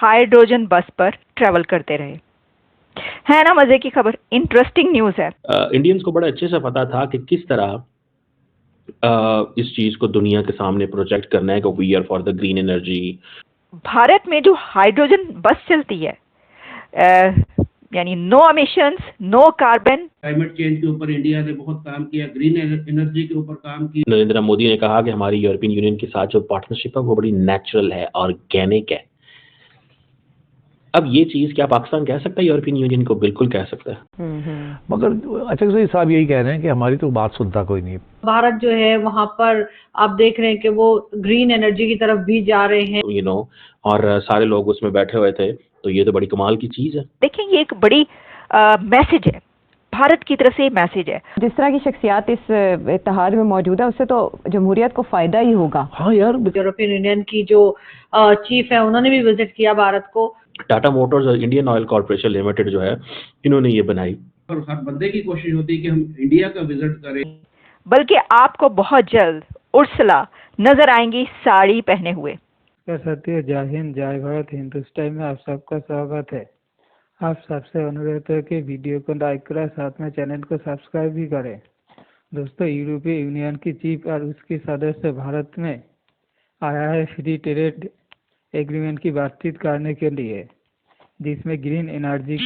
Hydrogen बस पर travel करते रहे। है ना मजे की खबर, इंटरेस्टिंग न्यूज है। इंडियंस को बड़ा अच्छे से पता था कि किस तरह इस चीज को दुनिया के सामने प्रोजेक्ट करना है कि we are for the green energy. Bharat में जो हाइड्रोजन बस चलती है, यानी no emissions, no carbon. Climate change के ऊपर इंडिया ने बहुत काम किया, ग्रीन एनर्जी के ऊपर काम किया। नरेंद्र मोदी ने कहा कि हमारी यूरोपियन यूनियन के साथ जो पार्टनरशिप है वो बड़ी नेचुरल है, ऑर्गेनिक है। अब ये चीज क्या पाकिस्तान कह सकता है यूरोपियन यूनियन को? बिल्कुल कह सकता है। मगर अचक से साहब यही कह रहे हैं कि हमारी तो बात सुनता कोई नहीं। भारत जो है वहाँ पर आप देख रहे हैं कि वो ग्रीन एनर्जी की तरफ भी जा रहे हैं, और सारे लोग उसमें बैठे हुए थे, तो ये तो बड़ी कमाल की चीज है। देखें, ये एक बड़ी मैसेज है, भारत की तरफ से मैसेज है। जिस तरह की शख्सियात इस इत्तेहाद में मौजूद है उससे तो जमहूरियत को फायदा ही होगा। हाँ यार, यूरोपियन यूनियन की जो चीफ है उन्होंने भी विजिट किया भारत को। टाटा मोटर्स और इंडियन ऑयल कॉर्पोरेशन लिमिटेड जो है, इन्होंने ये बनाई। और हर बंदे की कोशिश होती है कि हम इंडिया का विजिट करें। बल्कि आपको बहुत जल्द उर्सला नजर आएंगी साड़ी पहने हुए। सत्य, जय हिंद, जय भारत। हिंदुस्तान में आप सबका स्वागत है। आप सबसे अनुरोध है कि वीडियो को लाइक करें, साथ में चैनल को सब्सक्राइब भी करें। दोस्तों, यूरोपीय यूनियन की चीफ और उसकी सदस्य भारत में आया है फ्री ट्रेड एग्रीमेंट की बातचीत करने के लिए, जिसमें ग्रीन एनर्जी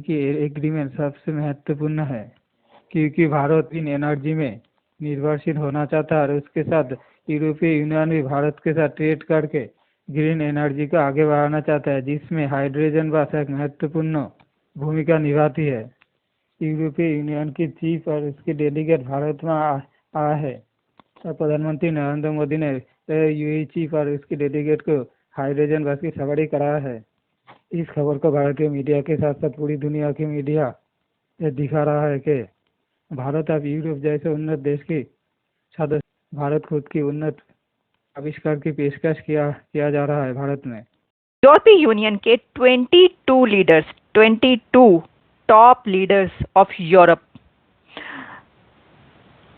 की एग्रीमेंट सबसे महत्वपूर्ण है, क्योंकि भारत ग्रीन एनर्जी में निर्भरशील होना चाहता है और उसके साथ यूरोपीय यूनियन भी भारत के साथ ट्रेड करके ग्रीन एनर्जी को आगे बढ़ाना चाहता है, जिसमें हाइड्रोजन बस एक महत्वपूर्ण भूमिका निभाती है। यूरोपीय यूनियन की चीफ और उसके डेलीगेट भारत में आया है और प्रधानमंत्री नरेंद्र मोदी ने यूएई चीफ और उसके डेलीगेट को हाइड्रोजन बस की सवारी कराया है। इस खबर को भारतीय मीडिया के साथ साथ पूरी दुनिया की मीडिया दिखा रहा है कि भारत अब यूरोप जैसे उन्नत देश की सदस्य, भारत खुद की उन्नत आविष्कार की पेशकश किया जा रहा है भारत में। यूरोपीय यूनियन के 22 leaders, 22 top leaders of Europe,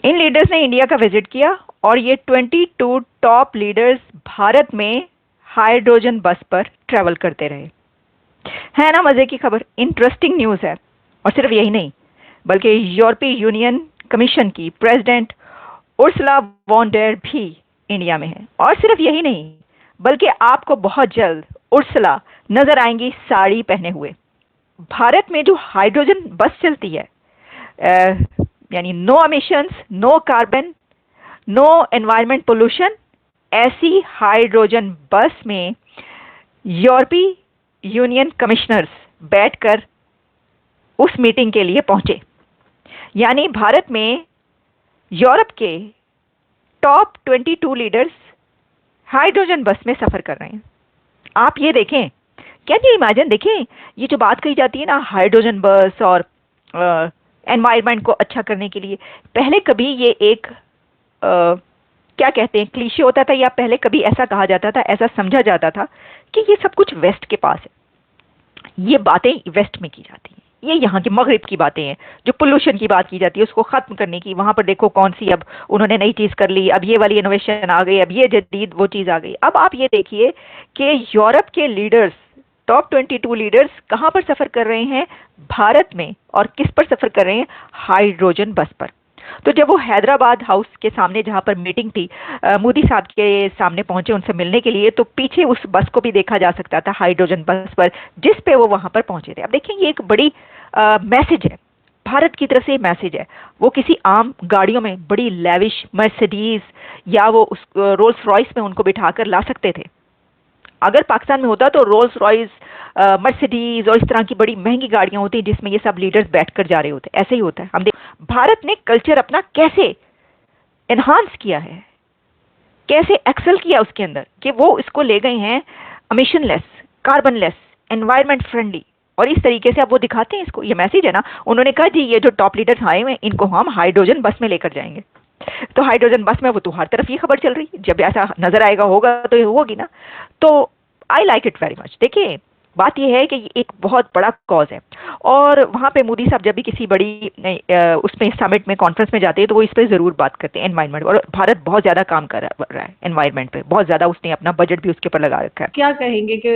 in leaders ने इंडिया का विजिट किया और ये 22 टॉप लीडर्स भारत में हाइड्रोजन बस पर ट्रेवल करते रहे। है ना मजे की खबर, इंटरेस्टिंग न्यूज है। और सिर्फ यही नहीं, बल्कि यूरोपीय यूनियन कमीशन की प्रेसिडेंट उर्सुला वॉन डेर भी इंडिया में है। और सिर्फ यही नहीं, बल्कि आपको बहुत जल्द उर्सुला नजर आएंगी साड़ी पहने हुए। भारत में जो हाइड्रोजन बस चलती है, यानी no emissions, no carbon, no environment pollution, ऐसी हाइड्रोजन बस में यूरोपीय यूनियन कमिश्नर्स बैठकर उस मीटिंग के लिए पहुंचे। यानी भारत में यूरोप के टॉप 22 लीडर्स हाइड्रोजन बस में सफर कर रहे हैं। आप ये देखें, क्या जी इमेजिन, देखें ये जो बात कही जाती है ना हाइड्रोजन बस और एनवायरनमेंट को अच्छा करने के लिए, पहले कभी ये एक क्या कहते हैं क्लीशे होता था, या पहले कभी ऐसा कहा जाता था, ऐसा समझा जाता था कि ये सब कुछ वेस्ट के पास है, ये बातें वेस्ट में की जाती हैं, ये यहाँ के मगरिब की बातें हैं। जो पोल्यूशन की बात की जाती है उसको खत्म करने की, वहां पर देखो कौन सी अब उन्होंने नई चीज कर ली, अब ये वाली इनोवेशन आ गई, अब ये जदीद वो चीज आ गई। अब आप ये देखिए कि यूरोप के लीडर्स, टॉप 22 लीडर्स कहां पर सफर कर रहे हैं? भारत में। और किस पर सफर कर रहे हैं? हाइड्रोजन बस पर। तो जब वो हैदराबाद हाउस के सामने जहां पर मीटिंग थी, मोदी साहब के सामने पहुंचे उनसे मिलने के लिए, तो पीछे उस बस को भी देखा जा सकता था, हाइड्रोजन बस पर, जिस पे वो वहां पर पहुंचे थे। अब देखिए, ये एक बड़ी मैसेज है, भारत की तरफ से मैसेज है। वो किसी आम गाड़ियों में, बड़ी लेविश मर्सिडीज या वो उस रोल्स रॉयस में उनको बिठाकर ला सकते थे। अगर पाकिस्तान में होता तो रोल्स रॉयस, मर्सिडीज और इस तरह की बड़ी महंगी गाड़ियां होती जिसमें ये सब लीडर्स बैठकर जा रहे होते। ऐसे ही होता है। हम देख भारत ने कल्चर अपना कैसे एनहांस किया है, कैसे एक्सेल किया उसके अंदर, कि वो इसको ले गए हैं emission less, carbon less, environment friendly. और इस तरीके से अब वो दिखाते हैं इसको, ये मैसेज है ना। उन्होंने कहा जी ये जो टॉप लीडर्स आए हुए हैं इनको हम हाइड्रोजन बस में लेकर जाएंगे। तो हाइड्रोजन बस में वो तो हर तरफ ये खबर चल रही, जब ऐसा नजर आएगा होगा तो ये होगी ना। तो I like it very much. देखिए, बात यह है कि ये एक बहुत बड़ा कॉज है और वहाँ पे मोदी साहब जब भी किसी बड़ी उसमें समिट में कॉन्फ्रेंस में जाते हैं तो वो इस पे ज़रूर बात करते हैं एनवायरनमेंट, और भारत बहुत ज़्यादा काम कर रहा है एनवायरनमेंट पे, बहुत ज़्यादा उसने अपना बजट भी उसके ऊपर लगा रखा है। क्या कहेंगे कि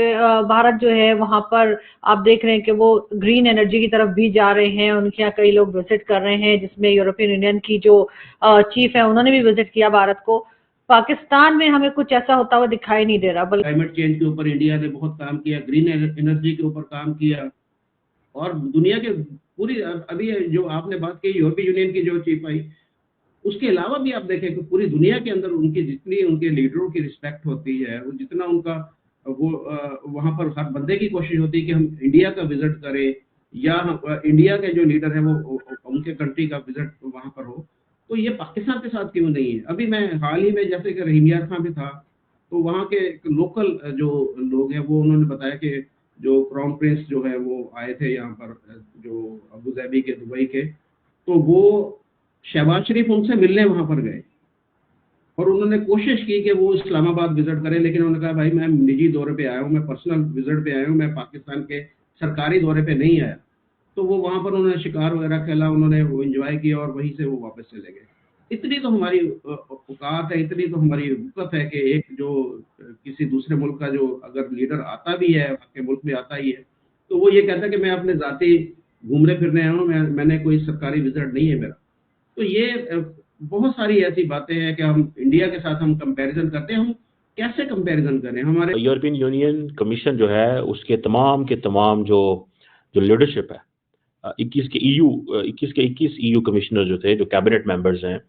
भारत जो है वहाँ पर आप देख रहे हैं कि वो ग्रीन एनर्जी की तरफ भी जा रहे हैं, उनके यहाँ कई लोग विजिट कर रहे हैं, जिसमें यूरोपियन यूनियन की जो चीफ है उन्होंने भी विजिट किया भारत को। पाकिस्तान में हमें कुछ ऐसा होता हुआ दिखाई नहीं दे रहा, बल्कि क्लाइमेट चेंज के ऊपर इंडिया ने बहुत काम किया, ग्रीन एनर्जी के ऊपर काम किया, और दुनिया के पूरी अभी जो आपने बात की यूरोपीय यूनियन की जो चीफ आई, उसके अलावा भी आप देखें कि पूरी दुनिया के अंदर उनकी जितनी उनके लीडरों की रिस्पेक्ट होती है, वो जितना उनका वो वहाँ पर हर बंदे की कोशिश होती है कि हम इंडिया का विजिट करें, या इंडिया के जो लीडर है वो उनके कंट्री का विजिट वहाँ पर हो। तो ये पाकिस्तान के साथ क्यों नहीं है? अभी मैं हाल ही में जैसे कि रहीम यार खां भी था, तो वहाँ के लोकल जो लोग हैं वो उन्होंने बताया कि जो क्राउन प्रिंस जो है वो आए थे यहाँ पर, जो अबू धाबी के, दुबई के, तो वो शहबाज शरीफ उनसे मिलने वहाँ पर गए और उन्होंने कोशिश की कि वो इस्लामाबाद विजिट करें, लेकिन उन्होंने कहा भाई मैं निजी दौरे पे आया हूँ, मैं पर्सनल विजिट पे आया हूँ, मैं पाकिस्तान के सरकारी दौरे पे नहीं आया। तो वो वहाँ पर उन्होंने शिकार वगैरह खेला, उन्होंने वो एंजॉय किया और वहीं से वो वापस चले गए। इतनी तो हमारी औकात है, इतनी तो हमारी वक़्त है कि एक जो किसी दूसरे मुल्क का जो अगर लीडर आता भी है, आपके मुल्क में आता ही है, तो वो ये कहता है कि मैं अपने ज़ाती घूमने फिरने आया हूँ, मैंने कोई सरकारी विजिट नहीं है मेरा। तो ये बहुत सारी ऐसी बातें हैं कि हम इंडिया के साथ हम कंपैरिजन करते हैं, हम कैसे कंपैरिजन करें? हमारे यूरोपियन यूनियन कमीशन जो है उसके तमाम के तमाम जो जो लीडरशिप है, 21 के 21 ईयू कमिश्नर जो थे, जो कैबिनेट मेंबर्स हैं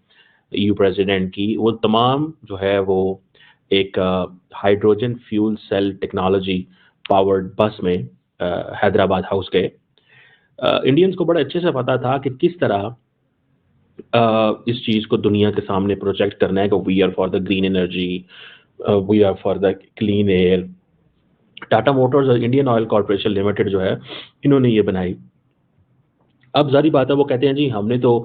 ईयू प्रेसिडेंट की, वो तमाम जो है वो एक hydrogen fuel cell technology powered bus में हैदराबाद हाउस गए। इंडियंस को बड़े अच्छे से पता था कि किस तरह इस चीज़ को दुनिया के सामने प्रोजेक्ट करना है कि we are for the green energy, we are for the clean air. Tata Motors और इंडियन ऑयल कॉर्पोरेशन लिमिटेड जो है, इन्होंने ये बनाई। अब ज़ाहिर बात है वो कहते हैं जी हमने तो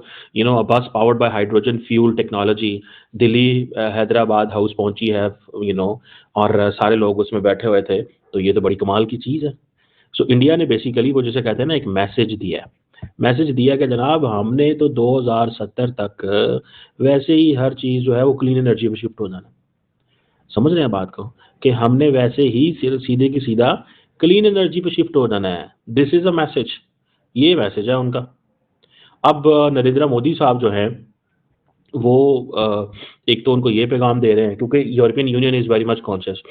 बस powered by hydrogen fuel technology Delhi Hyderabad house पहुंची है, और सारे लोग उसमें बैठे हुए थे, तो ये तो बड़ी कमाल की चीज़ है। सो इंडिया ने बेसिकली वो जिसे कहते हैं ना एक मैसेज दिया कि जनाब हमने तो 2070 तक वैसे ही हर चीज़ जो है वो क्लीन एनर्जी पे शिफ्ट हो जाना। समझ रहे हैं बात को, कि हमने वैसे ही सीधे की सीधा क्लीन एनर्जी पे शिफ्ट हो जाना है। दिस इज़ अ मैसेज, ये मैसेज है उनका। अब नरेंद्र मोदी साहब जो हैं वो एक तो उनको ये पैगाम दे रहे हैं, क्योंकि European union is very much conscious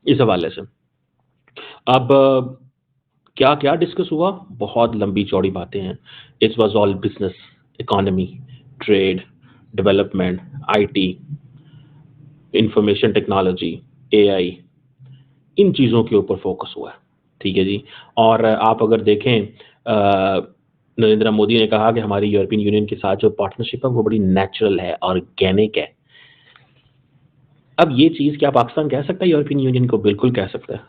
इस हवाले से। अब क्या क्या डिस्कस हुआ, बहुत लंबी चौड़ी बातें हैं। It was all business, economy, trade, development, IT, information technology, AI, इन चीज़ों के ऊपर फोकस हुआ है। ठीक है जी। और आप अगर देखें, नरेंद्र मोदी ने कहा कि हमारी यूरोपियन यूनियन के साथ जो पार्टनरशिप है वो बड़ी नेचुरल है, ऑर्गेनिक है। अब ये चीज़ क्या पाकिस्तान कह सकता है यूरोपियन यूनियन को? बिल्कुल कह सकता है।